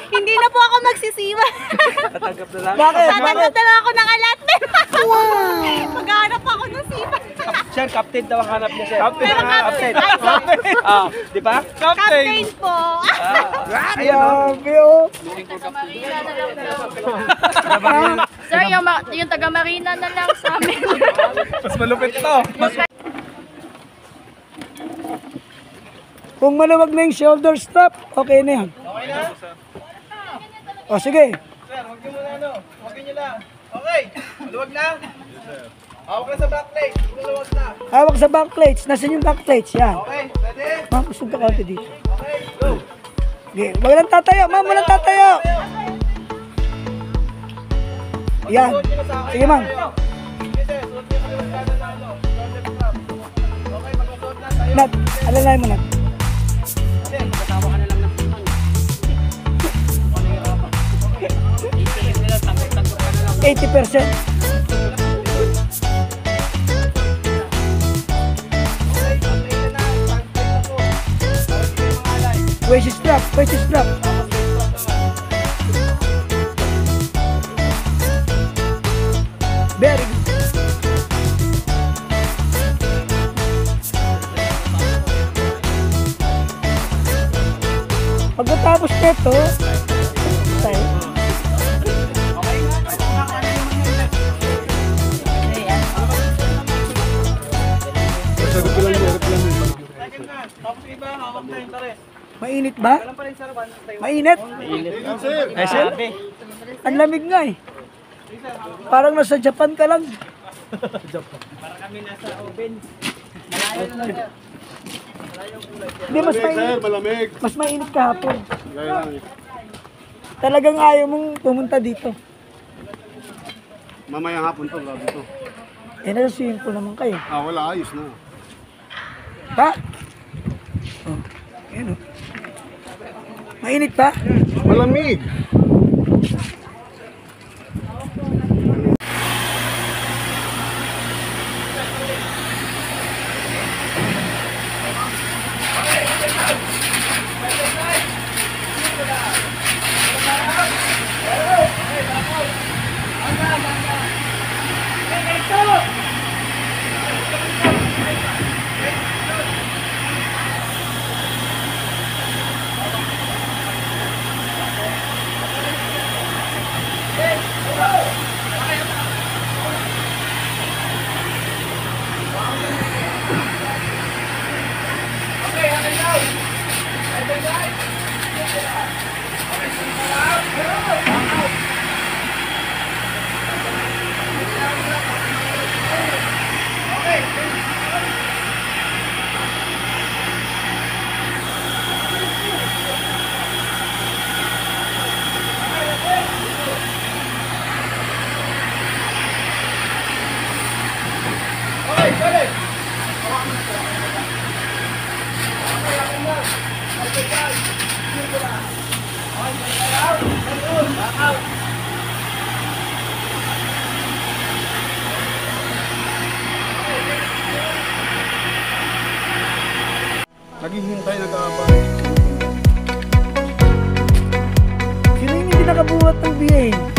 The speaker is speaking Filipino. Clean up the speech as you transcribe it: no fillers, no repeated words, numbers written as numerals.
Hindi na po ako magsisiwa. Tatanggap na lang. Bakit? Tatanggap na lang ako ng allotment. Maghanap ako ng sipa. Sir, captain daw ang hanap niya, sir. Pero captain. Di ba? Captain po. Grabe oh. Sir, yung taga-marina na lang sa amin. Mas malupit ito. Kung maluwag na yung shoulder strap, okay na yan. Okay na? O sige. Sir, huwag niyo muna ano. Huwag niyo lang. Okay. Maluwag na? Yes, sir. Hawak na sa back plate. Maluwag na. Hawak sa back plates. Nasaan yung back plates? Yan. Okay. Ready? Ma'am, usog ka kaunti dito. Okay. Go. Okay. Wag lang tatayo. Ma'am, walang tatayo. Yan. Suot niyo na sa akin. Sige, ma'am. Sige, sir. Suot niyo na yung gana na ano. Shoulder strap. Okay, magsuot na tayo. Nat, alalayan mo Nat. Okay. Magkatawa ka na lang ng putan. 80%. Waist strap, waist strap. Very good. Pagkatapos nito, tayo. Mainit ba? Mainit? Ay, sir. Ang lamig nga eh. Parang nasa Japan ka lang. Parang kami nasa oven. Hindi, mas mainit. Malamig. Mas mainit kahapon. Gaya lang. Talagang ayaw mong pumunta dito. Mamayang hapon to, grabe to. Eh, nasa swimming pool naman kayo. Wala, ayos na. Pa? Oh, ayan oh. Mainit pa? Malamig. Naghihintay, nag-aabang. Sino yung hindi nakabuhat ng BA?